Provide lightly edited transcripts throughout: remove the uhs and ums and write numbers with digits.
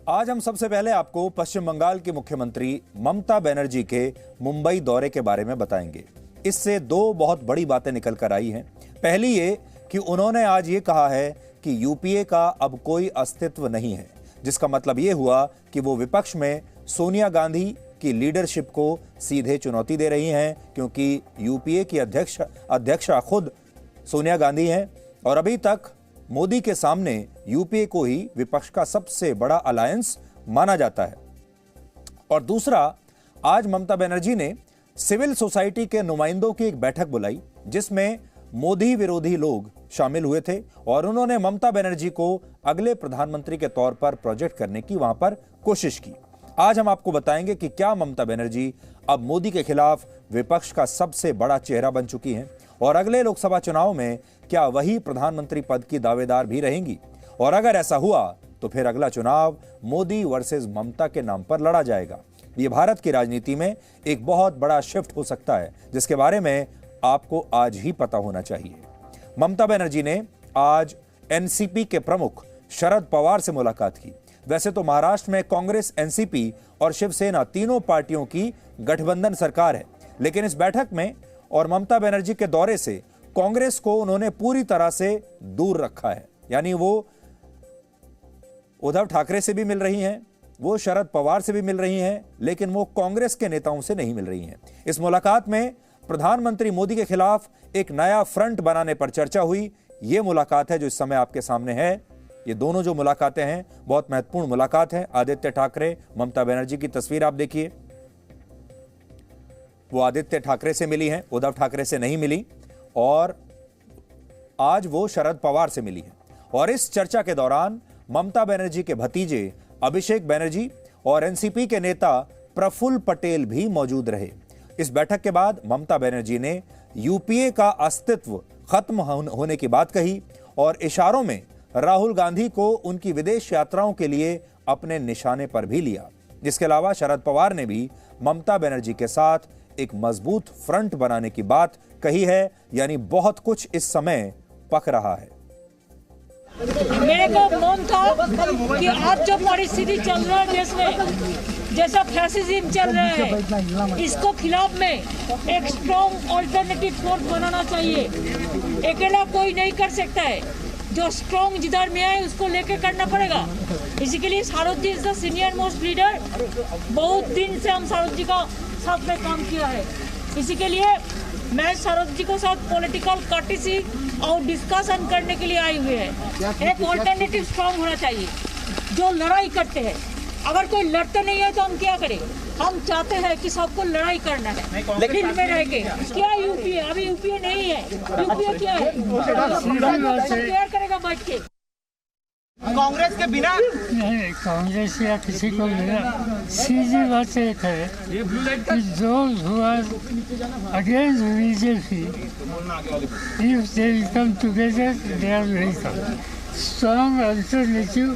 आज हम सबसे पहले आपको पश्चिम बंगाल की मुख्यमंत्री ममता बनर्जी के मुंबई दौरे के बारे में बताएंगे। इससे दो बहुत बड़ी बातें निकल कर आई हैं। पहली ये कि उन्होंने आज ये कहा है कि यूपीए का अब कोई अस्तित्व नहीं है, जिसका मतलब ये हुआ कि वो विपक्ष में सोनिया गांधी की लीडरशिप को सीधे चुनौती दे रही हैं, क्योंकि यूपीए की अध्यक्षा खुद सोनिया गांधी हैं और अभी तक मोदी के सामने यूपीए को ही विपक्ष का सबसे बड़ा अलायंस माना जाता है। और दूसरा, आज ममता बनर्जी ने सिविल सोसाइटी के नुमाइंदों की एक बैठक बुलाई, जिसमें मोदी विरोधी लोग शामिल हुए थे और उन्होंने ममता बनर्जी को अगले प्रधानमंत्री के तौर पर प्रोजेक्ट करने की वहां पर कोशिश की। आज हम आपको बताएंगे कि क्या ममता बनर्जी अब मोदी के खिलाफ विपक्ष का सबसे बड़ा चेहरा बन चुकी हैं और अगले लोकसभा चुनाव में क्या वही प्रधानमंत्री पद की दावेदार भी रहेंगी, और अगर ऐसा हुआ तो फिर अगला चुनाव मोदी वर्सेस ममता के नाम पर लड़ा जाएगा। ये भारत की राजनीति में एक बहुत बड़ा शिफ्ट हो सकता है, जिसके बारे में आपको आज ही पता होना चाहिए। ममता बनर्जी ने आज एनसीपी के प्रमुख शरद पवार से मुलाकात की। वैसे तो महाराष्ट्र में कांग्रेस, एनसीपी और शिवसेना तीनों पार्टियों की गठबंधन सरकार है, लेकिन इस बैठक में और ममता बनर्जी के दौरे से कांग्रेस को उन्होंने पूरी तरह से दूर रखा है। यानी वो उद्धव ठाकरे से भी मिल रही हैं, वो शरद पवार से भी मिल रही हैं, लेकिन वो कांग्रेस के नेताओं से नहीं मिल रही हैं। इस मुलाकात में प्रधानमंत्री मोदी के खिलाफ एक नया फ्रंट बनाने पर चर्चा हुई। ये मुलाकात है जो इस समय आपके सामने है। ये दोनों जो मुलाकातें हैं बहुत महत्वपूर्ण मुलाकात है। आदित्य ठाकरे, ममता बनर्जी की तस्वीर आप देखिए, वो आदित्य ठाकरे से मिली हैं, उद्धव ठाकरे से नहीं मिली, और आज वो शरद पवार से मिली हैं। और इस चर्चा के दौरान ममता बनर्जी के भतीजे अभिषेक बनर्जी और एनसीपी के नेता प्रफुल्ल पटेल भी मौजूद रहे। इस बैठक के बाद ममता बनर्जी ने यूपीए का अस्तित्व खत्म होने की बात कही और इशारों में राहुल गांधी को उनकी विदेश यात्राओं के लिए अपने निशाने पर भी लिया। इसके अलावा शरद पवार ने भी ममता बनर्जी के साथ एक मजबूत फ्रंट बनाने की बात कही है। यानी बहुत कुछ इस समय पक रहा है। मेरे को मन था कि आज जो परिस्थिति चल रहा है देश में, जैसा फैसिज्म चल रहा है, इसको खिलाफ में एक स्ट्रॉन्ग अल्टरनेटिव फोर्स बनाना चाहिए। अकेला कोई नहीं कर सकता है, जो स्ट्रॉन्ग जिधर में है उसको लेके करना पड़ेगा। इसी के लिए Sharad ji is the senior most leader. बहुत दिन से हम सारद जी का साथ में काम किया है। इसी के लिए मैं सारद जी को साथ पॉलिटिकल कर्टेसी और डिस्कशन करने के लिए आई हुई है। एक अल्टरनेटिव स्ट्रॉन्ग होना चाहिए जो लड़ाई करते हैं। अगर कोई लड़ते नहीं है तो हम क्या करें? हम चाहते हैं कि सबको लड़ाई करना है, लेकिन में रह के क्या यूपीए, अभी यूपीए नहीं है। यूपीए क्या है? तैयार करेगा बैठ के। कांग्रेस के बिना नहीं, कांग्रेस या किसी को बिना। सीधी बात एक है कि those who are against BJP, if they come together, they are welcome. Strong alternative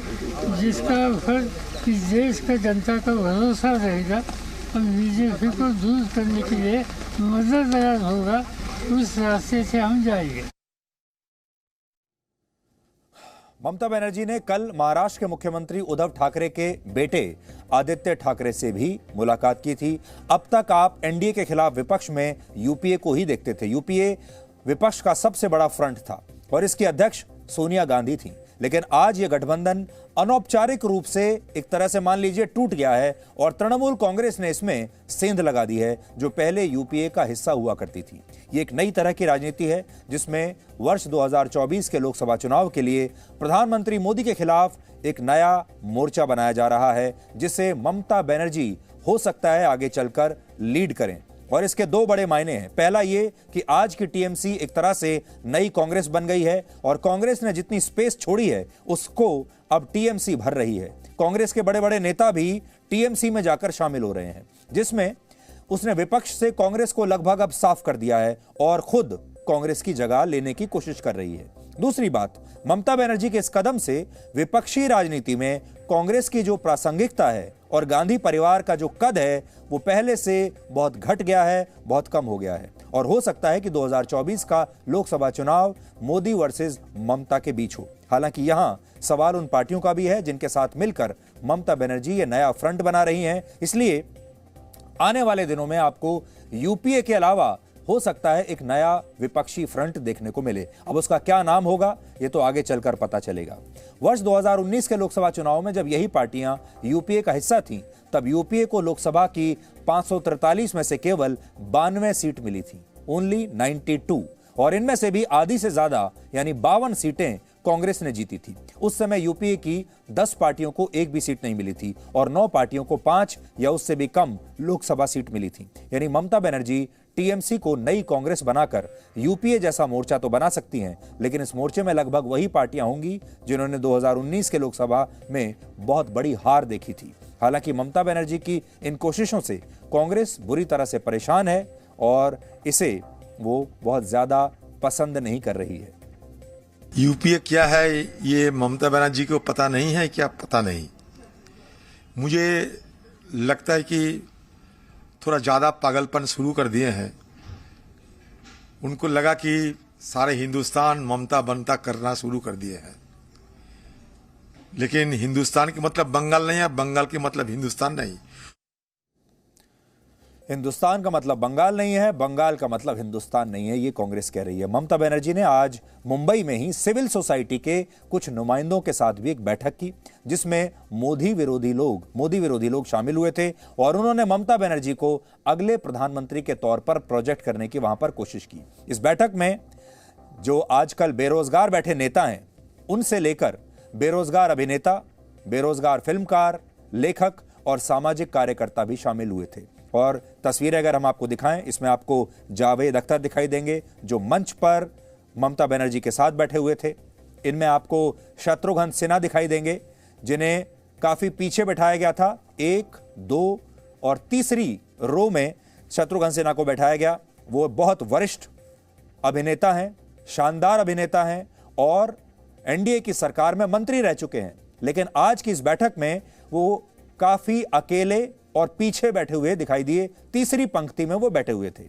जिसका फल कि देश का जनता का भरोसा रहेगा और बीजेपी को दूर करने के लिए मददगार होगा, उस रास्ते से हम जाएंगे। ममता बनर्जी ने कल महाराष्ट्र के मुख्यमंत्री उद्धव ठाकरे के बेटे आदित्य ठाकरे से भी मुलाकात की थी। अब तक आप एनडीए के खिलाफ विपक्ष में यूपीए को ही देखते थे। यूपीए विपक्ष का सबसे बड़ा फ्रंट था और इसकी अध्यक्ष सोनिया गांधी थी, लेकिन आज यह गठबंधन अनौपचारिक रूप से एक तरह से मान लीजिए टूट गया है और तृणमूल कांग्रेस ने इसमें सेंध लगा दी है, जो पहले यूपीए का हिस्सा हुआ करती थी। ये एक नई तरह की राजनीति है जिसमें वर्ष 2024 के लोकसभा चुनाव के लिए प्रधानमंत्री मोदी के खिलाफ एक नया मोर्चा बनाया जा रहा है, जिसे ममता बनर्जी हो सकता है आगे चलकर लीड करें। और इसके दो बड़े मायने हैं। पहला ये कि आज की टीएमसी एक तरह से नई कांग्रेस बन गई है और कांग्रेस ने जितनी स्पेस छोड़ी है उसको अब टीएमसी भर रही है। कांग्रेस के बड़े बड़े नेता भी टीएमसी में जाकर शामिल हो रहे हैं, जिसमें उसने विपक्ष से कांग्रेस को लगभग अब साफ कर दिया है और खुद कांग्रेस की जगह लेने की कोशिश कर रही है। दूसरी बात, ममता बनर्जी के इस कदम से विपक्षी राजनीति में कांग्रेस की जो प्रासंगिकता है और गांधी परिवार का जो कद है वो पहले से बहुत घट गया है, बहुत कम हो गया है। और हो सकता है कि 2024 का लोकसभा चुनाव मोदी वर्सेस ममता के बीच हो। हालांकि यहां सवाल उन पार्टियों का भी है जिनके साथ मिलकर ममता बनर्जी ये नया फ्रंट बना रही हैं। इसलिए आने वाले दिनों में आपको यूपीए के अलावा हो सकता है एक नया विपक्षी फ्रंट देखने को मिले। अब उसका क्या नाम होगा ये तो आगे चलकर पता चलेगा। वर्ष 2019 के लोकसभा चुनाव में जब यही पार्टियां यूपीए का हिस्सा थीं, तब यूपीए को लोकसभा की 543 में से केवल 92 सीट मिली थी, ओनली 92, और इनमें से भी आधी से ज्यादा यानी 52 सीटें कांग्रेस ने जीती थी। उस समय यूपीए की 10 पार्टियों को एक भी सीट नहीं मिली थी और 9 पार्टियों को 5 या उससे भी कम लोकसभा सीट मिली थी। यानी ममता बनर्जी टीएमसी को नई कांग्रेस बनाकर यूपीए जैसा मोर्चा तो बना सकती हैं, लेकिन इस मोर्चे में लगभग वही पार्टियां होंगी जिन्होंने 2019 के लोकसभा में बहुत बड़ी हार देखी थी। हालांकि ममता बनर्जी की इन कोशिशों से कांग्रेस बुरी तरह से परेशान है और इसे वो बहुत ज्यादा पसंद नहीं कर रही है। यूपीए क्या है ये ममता बनर्जी को पता नहीं है, क्या पता नहीं। मुझे लगता है कि थोड़ा ज़्यादा पागलपन शुरू कर दिए हैं। उनको लगा कि सारे हिंदुस्तान ममता बनता करना शुरू कर दिए हैं, लेकिन हिंदुस्तान के मतलब बंगाल नहीं है, बंगाल के मतलब हिंदुस्तान नहीं। हिंदुस्तान का मतलब बंगाल नहीं है, बंगाल का मतलब हिंदुस्तान नहीं है, ये कांग्रेस कह रही है। ममता बनर्जी ने आज मुंबई में ही सिविल सोसाइटी के कुछ नुमाइंदों के साथ भी एक बैठक की, जिसमें मोदी विरोधी लोग शामिल हुए थे और उन्होंने ममता बनर्जी को अगले प्रधानमंत्री के तौर पर प्रोजेक्ट करने की वहां पर कोशिश की। इस बैठक में जो आजकल बेरोजगार बैठे नेता हैं, उनसे लेकर बेरोजगार अभिनेता, बेरोजगार फिल्मकार, लेखक और सामाजिक कार्यकर्ता भी शामिल हुए थे। और तस्वीरें अगर हम आपको दिखाएं, इसमें आपको जावेद अख्तर दिखाई देंगे जो मंच पर ममता बनर्जी के साथ बैठे हुए थे। इनमें आपको शत्रुघ्न सिन्हा दिखाई देंगे जिन्हें काफी पीछे बैठाया गया था। 1, 2 और तीसरी रो में शत्रुघ्न सिन्हा को बैठाया गया। वो बहुत वरिष्ठ अभिनेता हैं, शानदार अभिनेता हैं और एनडीए की सरकार में मंत्री रह चुके हैं, लेकिन आज की इस बैठक में वो काफी अकेले और पीछे बैठे हुए दिखाई दिए। तीसरी पंक्ति में वो बैठे हुए थे।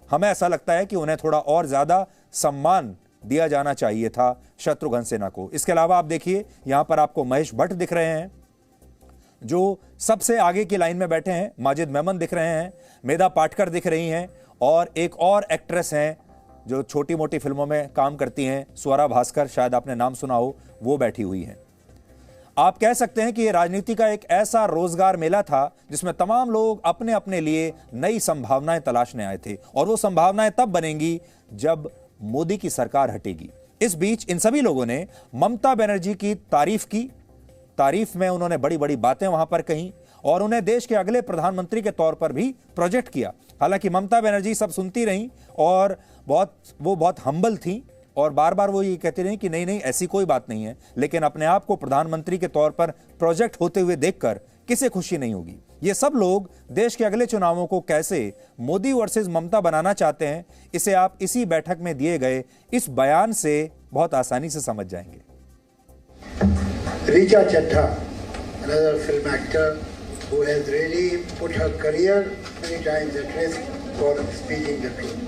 हमें ऐसा लगता है कि उन्हें थोड़ा और ज्यादा सम्मान दिया जाना चाहिए था शत्रुघ्न सिन्हा को। इसके अलावा आप देखिए, यहां पर आपको महेश भट्ट दिख रहे हैं जो सबसे आगे की लाइन में बैठे हैं, माजिद मेमन दिख रहे हैं, मेधा पाटकर दिख रही हैं और एक और एक्ट्रेस हैं जो छोटी मोटी फिल्मों में काम करती हैं, स्वरा भास्कर, शायद आपने नाम सुना हो, वो बैठी हुई हैं। आप कह सकते हैं कि यह राजनीति का एक ऐसा रोजगार मेला था जिसमें तमाम लोग अपने अपने लिए नई संभावनाएं तलाशने आए थे और वो संभावनाएं तब बनेंगी जब मोदी की सरकार हटेगी। इस बीच इन सभी लोगों ने ममता बनर्जी की तारीफ की। तारीफ में उन्होंने बड़ी बड़ी बातें वहां पर कही और उन्हें देश के अगले प्रधानमंत्री के तौर पर भी प्रोजेक्ट किया। हालांकि ममता बनर्जी सब सुनती रहीं और वो बहुत हम्बल थी और बार बार वो ये कहते रहे कि नहीं नहीं ऐसी कोई बात नहीं है, लेकिन अपने आप को प्रधानमंत्री के तौर पर प्रोजेक्ट होते हुए देखकर किसे खुशी नहीं होगी। ये सब लोग देश के अगले चुनावों को कैसे मोदी वर्सेस ममता बनाना चाहते हैं, इसे आप इसी बैठक में दिए गए इस बयान से बहुत आसानी से समझ जाएंगे। Richa Chadha, another film actor who has really put her career many times at risk for speaking the truth.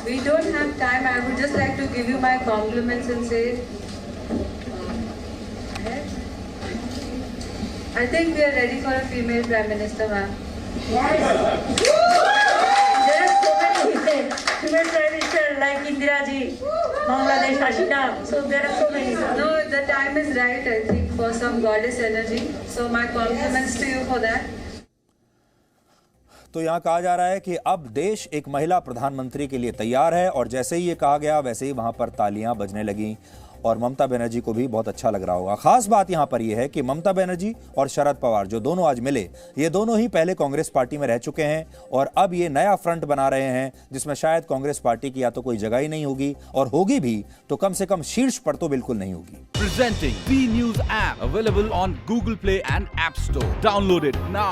We don't have time. I would just like to give you my compliments and say, I think we are ready for a female Prime Minister, ma'am. Yes. There are so many female Prime Minister like Indira ji, Bangladesh Hasina. So there are so many. No, the time is right, I think, for some goddess energy. So my compliments to you for that. तो यहां कहा जा रहा है कि अब देश एक महिला प्रधानमंत्री के लिए तैयार है और जैसे ही ये कहा गया वैसे ही वहां पर तालियां बजने लगी और ममता बनर्जी को भी बहुत अच्छा लग रहा होगा। खास बात यहां पर यह है कि ममता बनर्जी और शरद पवार जो दोनों आज मिले, ये दोनों ही पहले कांग्रेस पार्टी में रह चुके हैं और अब ये नया फ्रंट बना रहे हैं जिसमें शायद कांग्रेस पार्टी की या तो कोई जगह ही नहीं होगी और होगी भी तो कम से कम शीर्ष पर तो बिल्कुल नहीं होगी। Presenting B News app available on Google Play and App Store. Download it now.